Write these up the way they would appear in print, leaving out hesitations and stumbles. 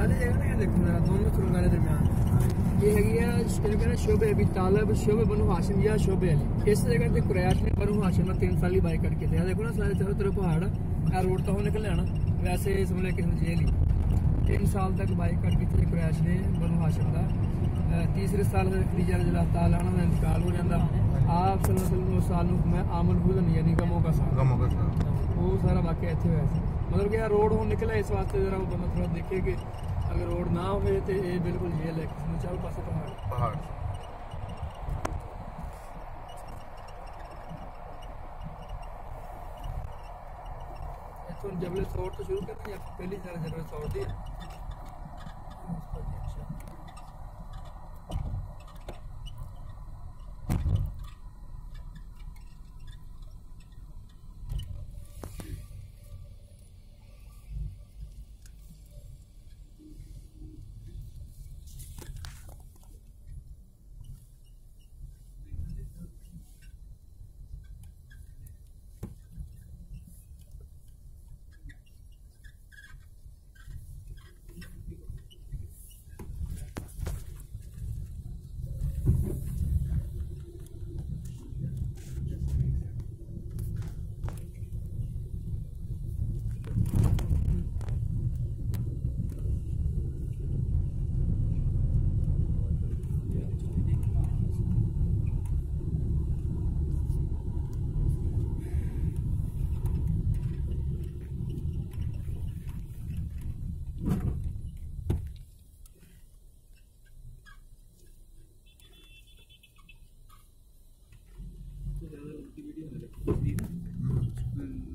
पहले जगह ना देखो जरा दोनों सुरंगां के दरमियान ये है शोबे अबी तालब शोबे बनु हाशिम या शोबे अली। इस जगह से कुरैश ने बनु हाशिम में 3 साल ही बाई कट के दिया। देखो ना सारे चारों तरफ पहाड़ है, रोड तो निकल आना वैसे समझ किस्म जेल ही 3 साल तक बाई कट की कुरैश ने बनु हाशिम का। तीसरे साल खदीजा रज़ियल्लाहु तआला अन्हा का इंतकाल हो जाता। आप सल्लल्लाहु अलैहि वसल्लम साल में आमल हुजन यानी गमों का साल वो सारा वाकया इतने हुआ सी। मतलब कि रोड हो निकला इस वास्ते जरा वो बंदा थोड़ा देखे कि अगर रोड ना हो तो ये बिल्कुल जेल है, चारों पास पहाड़। इतों जबले सौर तो शुरू करनी है, पहली जबले सौर दी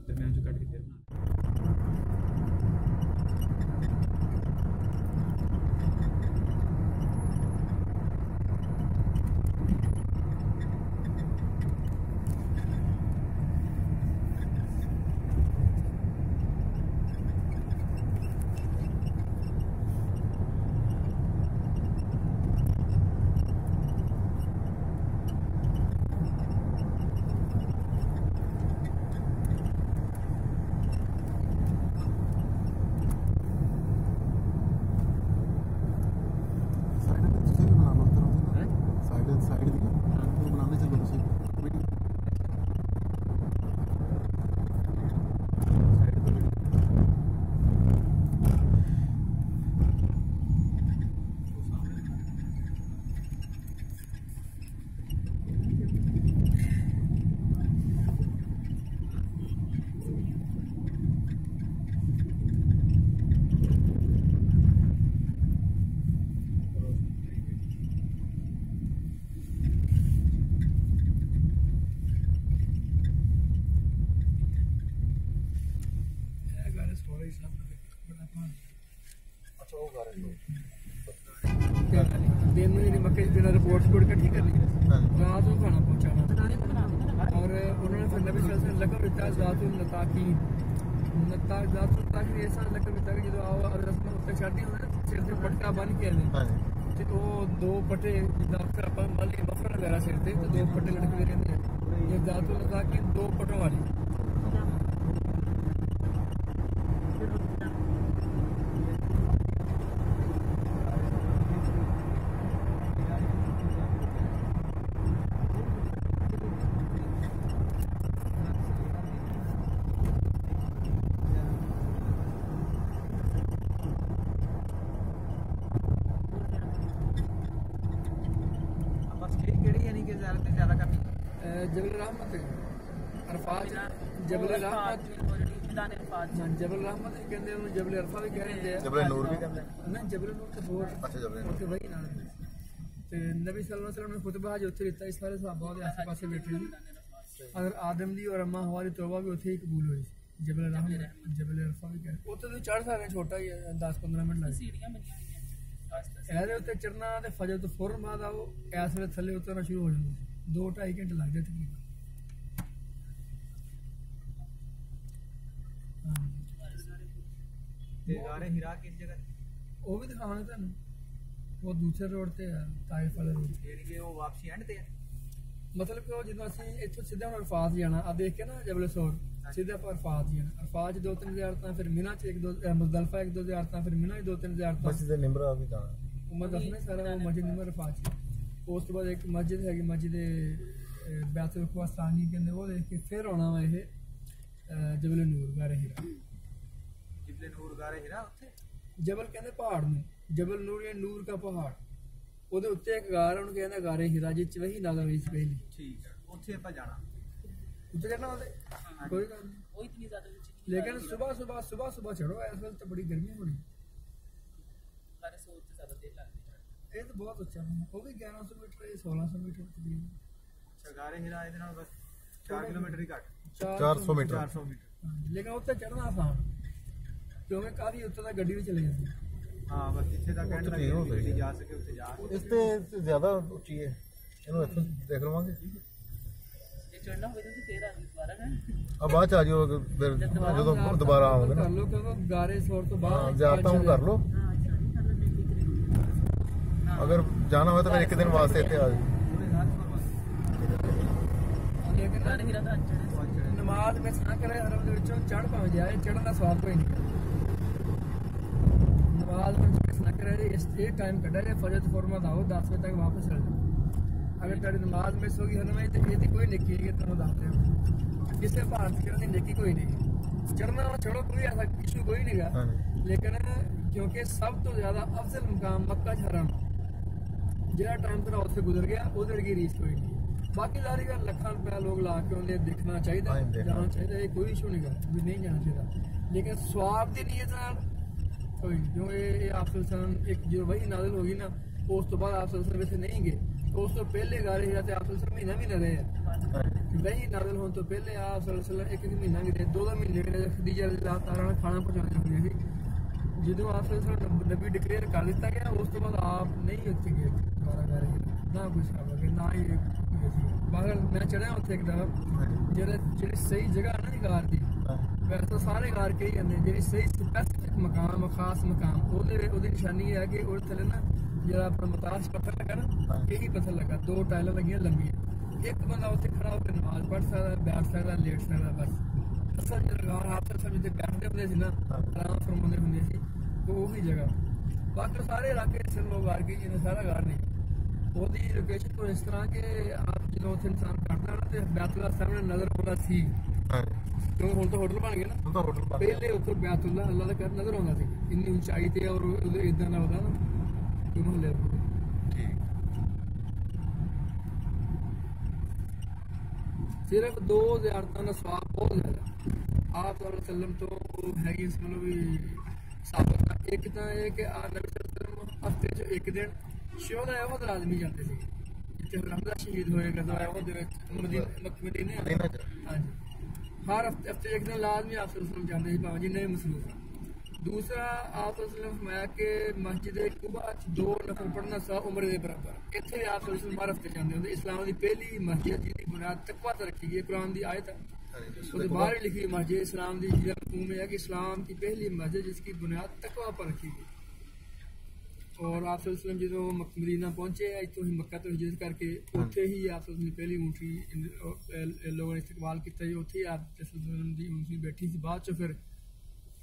दरमियान जो काट के रिपोर्ट इकट्ठी करनी रात को खाना पहुँचाना और उन्होंने फिर नबी सल्लल्लाहु अलैहि वसल्लम लकब दिता ज़ातुल नताकी ऐसा लकब दिता कि जो आओ और रस्म उत्ते छड्डी सिर से पटका बन के ते वो 2 पट्टे डॉक्टर अपन वाले बफर वगैरह सिर ते 2 पट्टे लटके रहंदे ये ज़ातुल नताकी 2 पट्टों वाली। जबल रहमत अरफात जबल रहमत जबल रहमत कहते हैं जबल अरफा भी कह रहे हैं जबल नूर भी कहते हैं ना जबल नूर तो बहुत अच्छा जबल नूर के वही नाम ते नबी सल्लल्लाहु अलैहि वसल्लम ने खुतबा जो उत्थे दिता इस सारे सहाबा दे आस पास बैठे अगर आदम दी और अम्मा हवा दी तौबा भी उत्थे ही कबूल हुई जबल रहमत जबल अरफा भी कह रहे उत्थे तो चढ़ सकते छोटा ही 10-15 मिनट लग सीढ़ियां बनियां ऐसे उत्ते चढ़ना ते फजर तो फौरन बाद आओ इस वेले थल्ले उतरना शुरू हो जांदा 2-2.5 घंटे लग जाते तकरीबन। गारे हिरा किस जगह वो भी दिखाने तुहानू वो दूसरे रोड ते है ताइफ वाले रोड ते वो वापसी एंड ते है मतलब कि वो जिद्दां असीं इत्थों सीधा हुण अरफात जाना आ देख के ना जबल सौर सीधे आप अरफात ही है, अरफात 2-3 ज़ियारतां, फिर मिना च 1-2, मुज़दलिफ़ा 1-2 ज़ियारतां, फिर मिना 2-3 ज़ियारतां। मस्जिद निमरा भी जाना उम्मत अपने सारा वो मस्जिद निमर अरफात च। उस तो बाद एक मस्जिद है, मस्जिद बैतुल क़ुवास्तानी कहंदे, वो देख के फिर आना वा ये जबल नूर गारे हिरा। जिबले नूर गारे हिरा उत्थे जबल कहंदे पहाड़ नूं, जबल नूर या नूर का पहाड़, ਉਹਦੇ ਉੱਤੇ ਇੱਕ ਗਾਰ ਉਹਨੂੰ ਕਹਿੰਦਾ ਗਾਰੇ ਹੀਰਾ, ਜਿੱਚ ਵਹੀ ਨਾਜ਼ਰ ਹੋਈ ਸੀ ਪਹਿਲੀ। ठीक है उत्थे ਆਪਾਂ ਜਾਣਾ ਉੱਤੇ ਚੜਨਾ ਉਹਦੇ ਕੋਈ ਗੱਲ ਨਹੀਂ, वो इतनी ज्यादा ऊंची नहीं लेकिन सुबह चढ़ो, इस वक्त तो बड़ी गर्मी होनी। हमारे से उससे ज्यादा देर लगती है। ये तो बहुत अच्छा है, वो भी 1100 मीटर, 1600 मीटर तकरीबन। अच्छा गारे हिरा ਇਹਦੇ ਨਾਲ ਬਸ 4 ਕਿਲੋਮੀਟਰ ਹੀ ਘੱਟ 400 मीटर 400 ਮੀਟਰ लेकिन उत्ते चढ़ना आसान, क्योंकि काफी उत्ते तक गड्डी भी चली जाती है। ਹਾਂ ਬਸ ਜਿੱਥੇ ਤੱਕ ਐਂਡ ਉੱਥੇ ਠੀਕ ਹੋ ਲੱਗੇ ਜਾ ਸਕੇ ਉੱਥੇ ਜਾ ਇਸ ਤੇ ਜ਼ਿਆਦਾ ਉੱਚੀ ਹੈ, ਇਹਨੂੰ ਇੱਥੋਂ ਦੇਖ ਲਵਾਂਗੇ। ये चढ़ना होगा तो फिर आगे दोबारा है। ਆ ਬਾਅਦ ਚ ਆ ਜਾਓ ਫਿਰ ਜਦੋਂ ਦੁਬਾਰਾ ਆਵਾਂਗੇ कर ਨਾ। लो, क्योंकि गारे शोर तो ਹਾਂ बाद ਜ਼ਿਆਦਾ ਹੁਣ ਕਰ ਲਓ, ਅਗਰ ਜਾਣਾ ਹੋਵੇ ਤਾਂ ਫਿਰ ਇੱਕ ਦਿਨ ਵਾਸਤੇ ਇੱਥੇ ਆ ਜਾਓ। ਪੂਰੇ ਰਾਤ ਨੂੰ ਬਸ लेकिन गारे हिरा तो चढ़े नमाज में ना करे हरम दे विचों चढ़ पावे जाए, चढ़न दा स्वाद कोई नहीं। नमाज में ना करे इस ये टाइम कड्डा जे फजर फरमा दाओ 10 बजे तक वापस चल जाओ। अगर तेरी नमाज मिस होगी हरम में तो ये कोई नेकी है, तुम दसते हो किसी भारत चढ़ने की नेकी कोई नहीं। चढ़ना चढ़ो, कोई ऐसा इशू कोई नहीं गा, लेकिन क्योंकि सब तो ज्यादा अफजल मुकाम मक्का हरम, ਜਿਹੜਾ ਟਾਈਮ ਤੇਰਾ ਉੱਥੇ ਗੁਜ਼ਰ ਗਿਆ ਉਹਦੇ ਵਰਗੀ ਰੀਸ ਕੋਈ ਨਹੀਂ। ਬਾਕੀ ਸਾਰੀ ਗੱਲ ਲੱਖਾਂ ਰੁਪਇਆ ਲੋਕ ਲਾ ਕੇ ਉਹਨੇ ਦੇਖਣਾ ਚਾਹੀਦਾ, ਜਾਣਾ ਚਾਹੀਦਾ, ਇਹ ਕੋਈ ਇਸ਼ੂ ਨਹੀਂ ਗਾ ਵੀ ਨਹੀਂ ਜਾਣਾ ਚਾਹੀਦਾ, ਲੇਕਿਨ ਸਵਾਬ ਦੀ ਨੀਅਤ ਨਾਲ ਕੋਈ ਜੋ ਇਹ ਆਪਸਲਸਨ ਇੱਕ ਜੋ ਵਹੀ ਨਾਜ਼ਲ ਹੋ ਗਈ ਨਾ, ਉਸ ਤੋਂ ਬਾਅਦ ਆਪਸਲਸਨ ਵਿੱਚ ਨਹੀਂ ਗਏ, ਉਸ ਤੋਂ ਪਹਿਲੇ ਗਾਰੇ ਹੀਰਾ ਤੇ ਆਪਸਲਸਨ ਮਹੀਨਾ ਵੀ ਨਾ ਰਹੇ ਆ। ਵਹੀ ਨਾਜ਼ਲ ਹੋਣ ਤੋਂ ਪਹਿਲੇ ਆਪਸਲਸਨ ਇੱਕ ਮਹੀਨਾ ਵੀ ਰਹੇ, 2 ਮਹੀਨੇ ਰਹੇ। ਖਦੀਜਾ ਰਜ਼ੀਅੱਲਾਹੁ ਤਾਲਾ ਨਾਲ ਖਾਣਾ ਪਹੁੰਚਾਉਂਦੇ ਹੁੰਦੇ ਸੀ। ਜਦੋਂ ਆਪਸਲਸਨ ਨਬੀ ਡਿਕਲੇਅਰ ਕਰ ਦਿੱਤਾ ਗਿਆ, ਉਸ ਤੋਂ ਬਾਅਦ ਆਪ ਨਹੀਂ ਉੱਥੇ ਗਏ ਦੁਬਾਰਾ ਗਾਰੇ ਹੀਰਾ, ਨਾ ਕੁਛ ਆਵਾਂਗੇ ਨਾ ਹੀ ਬਾਹਰ। ਮੈਂ ਚੜਿਆ ਉੱਥੇ ਇੱਕ ਦਫਾ, ਜਿਹੜੀ ਸਹੀ ਜਗ੍ਹਾ ਨਾ ਜੀ ਗਾਰ ਦੀ, ਵੈਸੇ ਤਾਂ ਸਾਰੇ ਗਾਰ ਕਹੀ ਜਾਂਦੇ, ਜਿਹੜੀ ਸਹੀ ਸਪੈਸੀਫਿਕ ਮਕਾਮ, ਖਾਸ ਮਕਾਮ, ਉਹਦੀ ਨਿਸ਼ਾਨੀ ਇਹ ਹੈ ਕਿ ਉਹਦੇ ਥੱਲੇ ਨਾ ਜਿਹੜਾ ਆਪਣਾ ਮਤਾਸ਼ ਪੱਥਰ ਲੱਗਾ ਨਾ, ਇਹੀ ਪੱਥਰ ਲੱਗਾ, 2 ਟਾਇਲਾਂ ਲੱਗੀਆਂ ਲੰਬੀਆਂ, ਇੱਕ ਬੰਦਾ ਉੱਥੇ ਖੜਾ ਹੋ ਕੇ ਨਮਾਜ਼ ਪੜ੍ਹ ਸਕਦਾ, ਬੈਠ ਸਕਦਾ, ਲੇਟ ਸਕਦਾ। ਬਸ ਅਸਲ ਜਿਹੜਾ ਗਾਰ ਆਪਸ ਵਿੱਚ ਜਿੱਥੇ ਬੈਠਦੇ ਹੁੰਦੇ ਸੀ ਨਾ, ਆਰਾਮ ਫਰਮਾਉਂਦੇ ਹੁੰਦੇ ਸੀ, ਉਹੀ ਜਗ੍ਹਾ। ਬਾਕੀ ਸਾਰੇ ਇਲਾਕੇ ਚ ਲੋਕ ਗਾਰ ਕਹੀ ਜਾਂਦੇ, ਸਾਰਾ ਗਾਰ ਨਹੀਂ। ਉਹਦੀ ਲੋਕੇਸ਼ਨ ਤੋਂ ਇਸ ਤਰ੍ਹਾਂ ਕਿ ਆਪ ਜਦੋਂ ਉੱਥੇ ਇਨਸਾਨ ਕੱਢਦਾ ਨਾ ਤੇ ਬੈਤੁੱਲਾ ਸਾਹਮਣੇ ਨਜ਼ਰ ਆਉਂਦਾ ਸੀ, ਕਿਉਂਕਿ ਹੁਣ ਤਾਂ ਹੋਟਲ ਬਣ ਗਏ ਨਾ, ਪਹਿਲੇ ਉੱਥੇ ਬੈਤੁੱਲਾ ਅੱਲਾ ਦਾ ਘਰ ਨਜ਼ਰ ਆਉਂਦਾ ਸੀ ਇੰਨੀ ਉਚਾਈ ਤੇ, ਔਰ ਉਹਦੇ ਇਦਾਂ ਦਾ ਉਹਦਾ ਨਾ ਕਿ ਮੁਹੱਲੇ ਸਿਰਫ 2 ਜ਼ਿਆਰਤਾਂ ਦਾ ਸਵਾਬ ਬਹੁਤ ਜ਼ਿਆਦਾ ਆਪ ਸੱਲਮ ਤੋਂ ਹੈਗੀ, ਮਤਲਬ ਵੀ ਸਾਬਤ। ਇੱਕ ਤਾਂ ਇਹ ਕਿ ਨਬੀ ਸੱਲਮ ਹਫ਼ਤੇ 'ਚ ਇੱਕ ਦਿਨ ਸ਼ੋਦਾ ਇਹੋ ਲਾਜ਼ਮੀ ਜਾਂਦੇ ਸੀ, ਜਿੱਥੇ ਹਮਜ਼ਾ ਸ਼ਹੀਦ ਹੋਏ ਗਜ਼ਵਾ ਉਹਦੇ ਵਿੱਚ ਮਦੀਨੇ। ਹਾਂਜੀ, ਹਰ ਹਫ਼ਤੇ ਇੱਕ ਦਿਨ ਲਾਜ਼ਮੀ ਆਪ ਸੱਲਮ ਜਾਂਦੇ ਸੀ, ਭਾਵੇਂ ਜਿੰਨੇ ਵੀ ਮਸਲੂਕ। ਦੂਸਰਾ ਆਪ ਸੱਲਮ ਫਰਮਾਇਆ ਕਿ ਮਸਜਿਦ ਕੁਬਾ 'ਚ 2 ਨਫਲ ਪੜ੍ਹਨਾ ਸਾ ਉਮਰ ਦੇ ਬਰਾਬਰ। ਇੱਥੇ ਵੀ ਆਪ ਸੱਲਮ ਹਰ ਹਫ਼ਤੇ ਜਾਂਦੇ ਹੁੰਦੇ। ਇਸਲਾਮ ਦੀ ਪਹਿਲੀ ਮਸਜਿਦ ਜਿਹਦੀ ਬੁਨਿਆਦ ਤਕਵਾ ਤੇ ਰੱਖੀ ਗਈ, ਕੁਰਾਨ ਦੀ ਆयत है, उसके बाहर लिखी है मस्जिद इस्लाम की मफहूम है कि इस्लाम की पहली मस्जिद जिसकी बुनियाद तकवा पर रखी गई। और आप सल्लल्लाहु अलैहि वसल्लम जो मदीना पहुंचे, इतों ही मक्का तो हिजरत करके उत्थे ही आप सल्लल्लाहु अलैहि वसल्लम पहली ऊँटी लोगों ने इस्तकबाल किया, उत्थे ही आप सल्लल्लाहु अलैहि वसल्लम दी ऊँटी बैठी सी। बाद चो फिर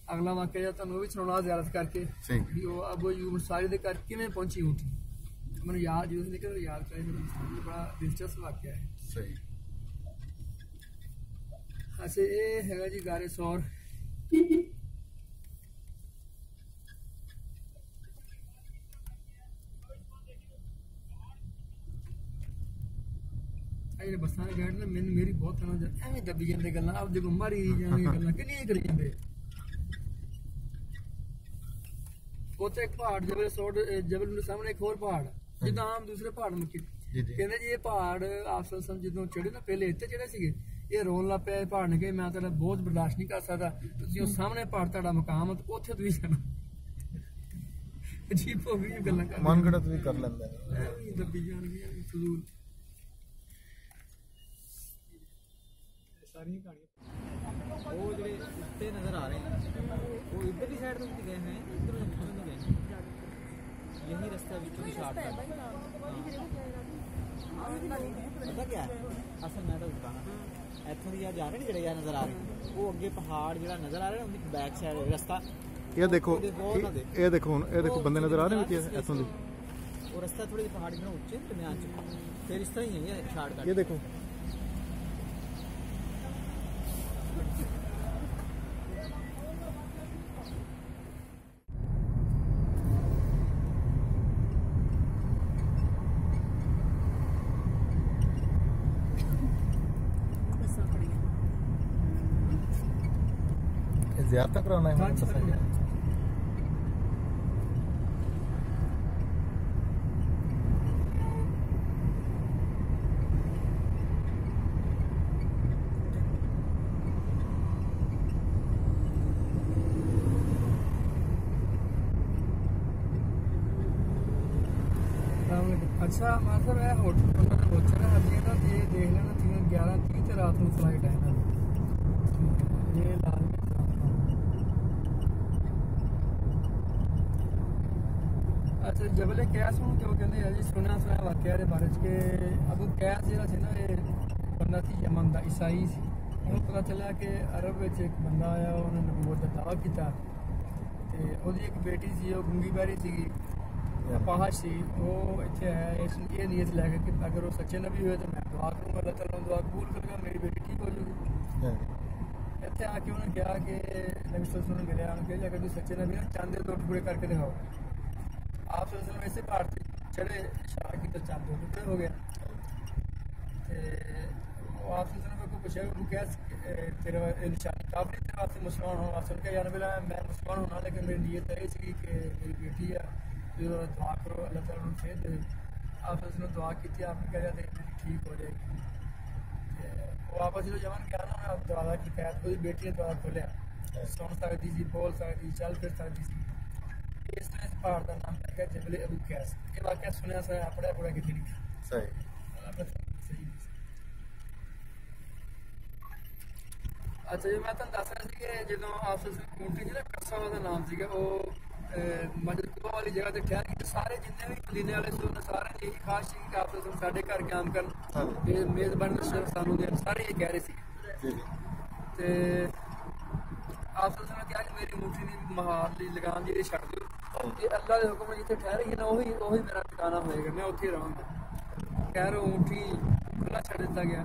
अगला वाकया तुहानूं भी सुणाउणा ज़ियारत करके भी वो अबू अय्यूब अंसारी दे घर किवें पहुंची ऊँटी, मैंने याद जो निकल याद करे, बड़ा दिलचस्प वाकया है। सही। अच्छा ये है जी गारे सौर, बसा गैड ना मैंने मेरी बहुत तरह एवं दबी जाते गल्लां, आप देखो मारी जाने गल्लां किन्नियां करी जांदे। उत्थे एक पहाड़ जबल सौर, जबल के सामने एक होर पहाड़, जिद्दां आम दूसरे पहाड़ मुक्के कहंदे जी, ये पहाड़ आप सल्लल्लाहु जदों चढ़े ना, पहले इत्थे चढ़े सीगे, ये रोन लग पिया पहाड़ ने कि मैं तेरा बोझ बर्दाश्त नहीं कर सकता, तुसीं सामने पहाड़ तुहाडा मकाम है, उत्थे तुसीं जाना। अजीब हो गई गल्लां कर, मन घड़त भी कर लैंदा दबी जाणगियां फजूल सारी कहानियां। वो जो उत्ते नजर आ रहे हैं वो इधर की साइड तो गए हैं, इधर नहीं गए, यही रास्ता बीचों की शार्ट है। पता क्या है असल मैं तो बताना इत्थों दी जा रहे नहीं, जेड़े नजर आ रहे वो अगे पहाड़ जो नजर आ रहा है उनकी बैक साइड रास्ता ये देखो ये ये देखो हुण ये देखो बंदे नजर आ रहे हैं इतों दी वो रास्ता थोड़ी पहाड़ जो ऊंचे दरमियान च फिर इस तरह ही है ये शॉर्टकट ये देखो ज्यादा कराना है अच्छा मतलब है होटल उन्होंने पहुंचा ना अभी ना ये देख लेना 11:30 ਤੇ ਰਾਤ ਨੂੰ ਫਲਾਈਟ ਹੈ ਨਾ ये लाल अच्छा जबले कैस हूँ क्यों कहते हैं जी सुना वाकया के बारे के अबू कैस जो थे ना ये बंदा थी यमन का ईसाई सी उन्होंने पता चला कि अरब में एक बंदा आया उन्होंने नबूवत का दावा किया तो एक बेटी सी वो गुंगी बैरी सी पहाड़ सी वो इतने आया ये नीयत लैके कि अगर वो सच्चे नबी हुए तो मैं दुआ करूँगा अल्लाह ताला दुआ कबूल करेगा मेरी बेटी ठीक हो जाएगी इतने आके उन्होंने कहा कि नबी सल्लल्लाहु अलैहि वसल्लम मिले उन्होंने कहा अगर तुम सच्चे नबी ना चांदे 2 टुकड़े करके दिखाओ आप वैसे पहाड़ से चढ़े इशारा की तो चांद 2 टुकड़े हो गया आप को पूछा वो क्या तेरा निशानी काफी तेरे वास्ते मुसलमान होना वास्ते उनका यार मिला मैं मुसलमान होना लेकिन मेरी नीयत है इसकी कि मेरी बेटी है जो दुआ करो अल्लाह ताला उन्हें सेहत दे आप उसने दुआ की थी आपने कहा जाते मेरी ठीक हो जाएगी वो आपस जो जवान क्या ना मैं दवा की कैद कोई बेटी ने दवा खोलिया सुन सकती थी बोल सकती चल फिर सकती थी इस तरह इस पहाड़ का नाम है जबले अबू कैस ये वाकया सुनया सा पढ़ा कितनी सही अच्छा जी मैं तुम दस रहा कि जो आप ऊँटी जी ना कस्सा का नाम से वो मस्जिद कुबा वाली जगह से ठहर गए सारे जिन्ने भी मदीने वाले से सारे ने यही खास सी कि आप साढ़े घर काम कर मेजबान सानू देन सारे ये कह रहे थे आप ने कहा कि मेरी ऊँटी ने महार की लगाम जी छड़ दो ये अल्लाह के हुक्म जिथे ठहरे ना वही मेरा ठिकाना होएगा मैं उत्थे रहूँगा खैर ऊँटी खुला छड़ दिता गया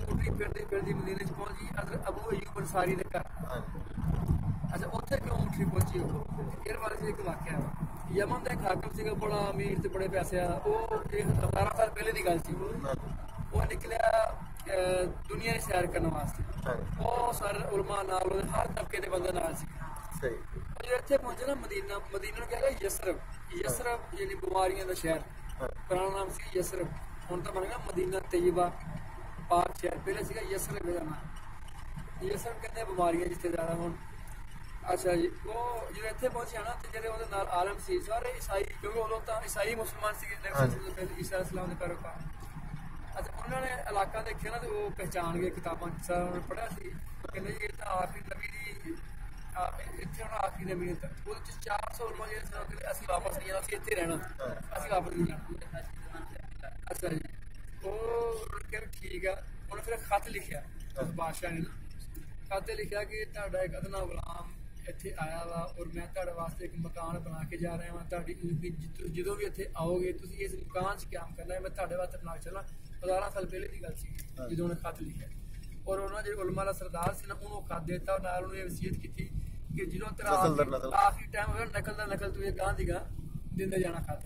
ऊँटी फिरदी मदीने पहुंच गई अबू अयूब अंसारी के घर अच्छा उत्थे क्यों ऊँटी पहुंची इस बारे से एक वाक्य यमन का एक हाकम से बड़ा अमीर से बड़े पैसे वो 17 साल पहले की गल सी वो निकलिया दुनिया की सैर करने वास्ते बहुत सारे उलमा नाल हर तबके के बंदे नाल सी इत्थे पहुंचे ना मदीना नूं कहंदे यसरब यानी बीमारियां दा शहर पुराना नाम सी यसरब हुण तां बन गया मदीना तैयबा पाक शहर पहले सीगा यसरब दा नाम यसरब कहंदे बीमारियां जिथे ज्यादा हुण अच्छा जी वो जो इत्थे पहुंचे ना तो जेह्ड़े उहदे नाल आलम सी सारे ईसाई क्योंकि उदों तां ईसाई मुसलमान सी ईसा इस्लाम दे पैरोकार अच्छा उन्होंने इलाका देखिया ना तो वो पहचान गए किताबां उन्होंने पढ़िया सी कहंदे जी इत्थे आखिरी नबी दी इत्थे हुण आखिरी नबी ने ओहदे च 400 उलमा जेह्ड़े असीं वापस नहीं जाना असीं इत्थे रहना असीं वापस नहीं जाना अच्छा जी वो कहंदे ठीक है उन्होंने फिर खत लिखिया उस बादशाह ने खत लिखिया कि तुहाडा एक अदना गुलाम इत्थे आया वा और मैं तुहाडे वास्ते एक मकान बना के जा रहा हाँ तुहाडी जो भी इत्थे आओगे तुसीं इस मकान च क्याम करना है मैं तुहाडे वास्ते बना के चलना 15 साल पहले की गल सी जो उन्हें खत लिखा और उन्होंने जो उलमा का सरदार से ना उन्होंने खत देता और नाल उन्होंने वसीयत की थी कि जो तेरा आखिरी टाइम होगा नकल तू गां दी गां दिंदे जाना खत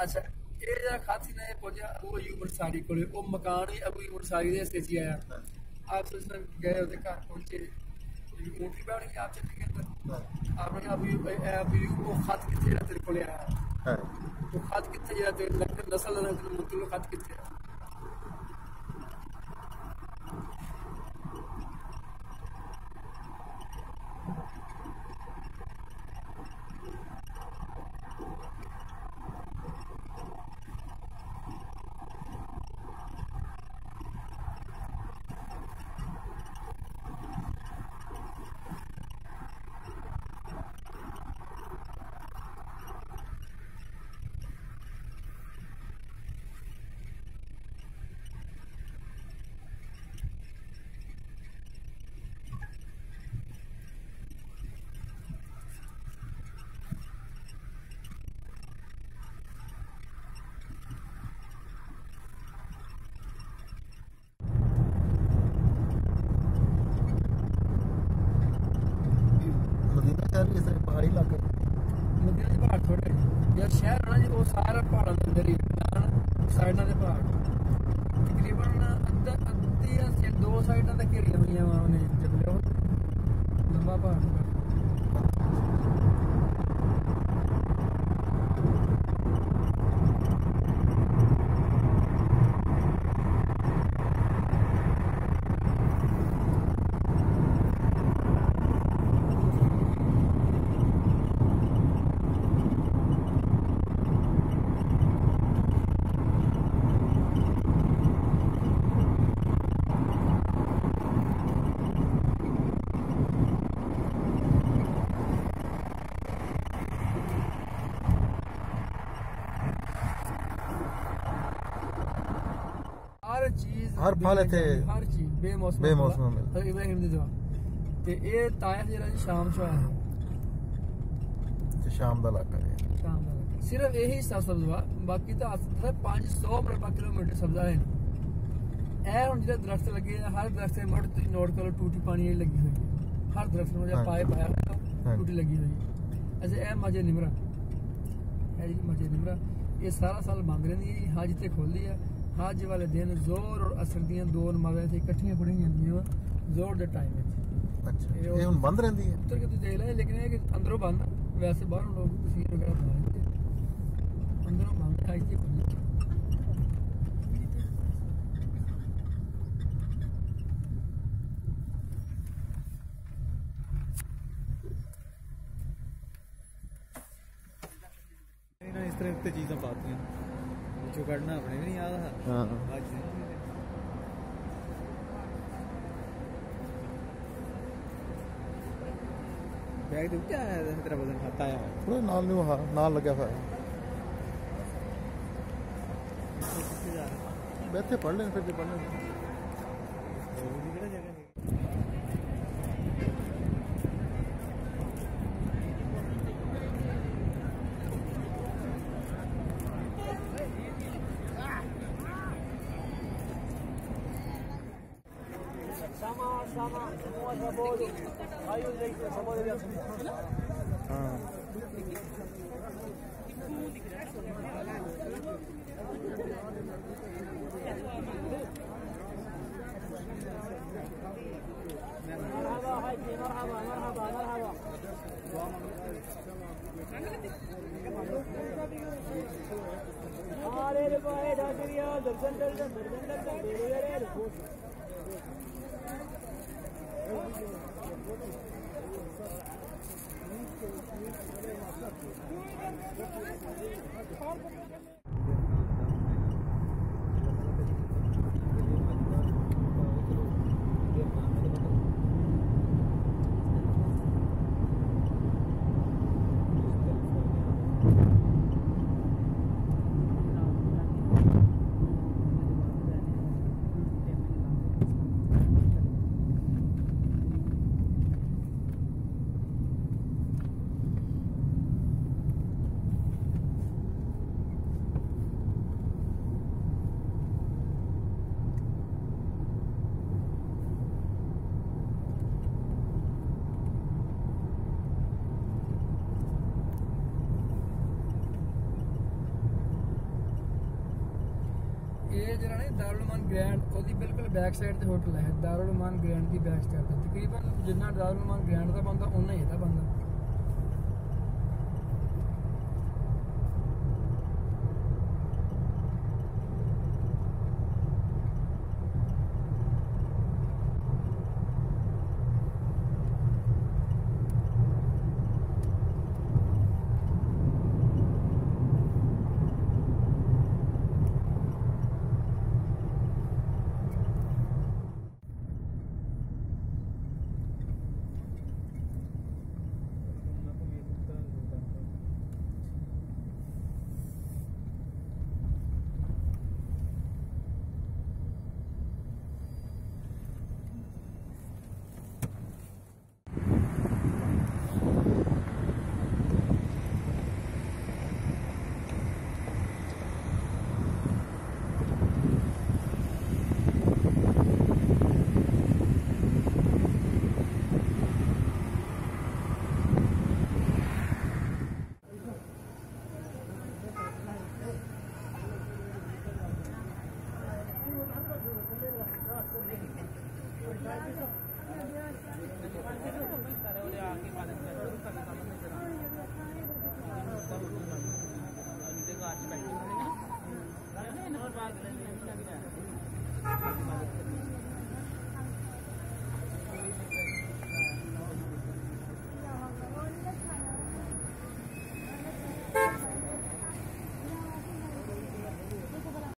अच्छा ये जो खत सी ना पहुंचा अबू अयूब अंसारी को मकान ही अबू अयूब अंसारी के हिस्से च आया आप गए उसके घर पहुंचे ऊँटी बैठ गई आप चले गए आपने कहा अबू अयूब वो खत कितने तेरे को आया वो खत कितने जरा तेरे नस्ल मतलब खत कितने शहर इस तरह पहाड़ी इलाके लुधियाने पहाड़ थोड़े यार शहर है ना जी वो सारा पहाड़ों के अंदर ही साइडों के पहाड़ तकरीबन अद्धी या दो साइडों तक घेरिया हुई उन्हें जबले लंबा पहाड़ हर फल इत्थे हर चीज बेमौसम मिलदी इब्राहिम दी दुआ ते ए ताया जेड़ा जी शाम चो आया ते शाम दा इलाका है शाम दा सिर्फ यही हिस्सा सब्जा बाकी तो 500 मुरबा किलोमीटर सब्जा है ए हुन जेड़ा दरख्त लगे हर दरख्त से मट नोट करो टूटी पानी लगी हुई है हर दरख्त में जब पाए पाया टूटी लगी हुई है अच्छा ए मजे निमरा है जी मजे निमरा ये सारा साल बंद रहंदी है हज ते खोलदी है हज वाले दिन जोर और असर दियां दो नमाज़ां इत्थे इकट्ठियां पढ़ी जांदियां जोर दे टाइम विच अच्छा ये हुन बंद रहंदी है उतर के तू देख ले लेकिन ये कि अंदरों बंद वैसे बाहरों लोग तस्वीर वगैरह बना लेते अंदरों बंद है इतनी खुली इस तरह की चीज़ें पाती हैं जो करना अपने नहीं याद है हां आज बैग दे क्या है तेरा वजन खाता है थोड़ा नाल नहीं हां नाल लगा हुआ है बैठे पढ़ लें फिर पढ़ लें ये जरा नहीं दारुल उमान ग्रैंड ओदी बिल्कुल बैक साइड ते होटल है दारुल उमान ग्रैंड की बैक साइड ते तकरीबन जितना दारुल उमान ग्रैंड दा बंदा उन्ना ही था बंदा सारे उरे आके पालन कर रहे हो कभी कम नहीं चला उनके घर बैठे होने ना नंबर बात करने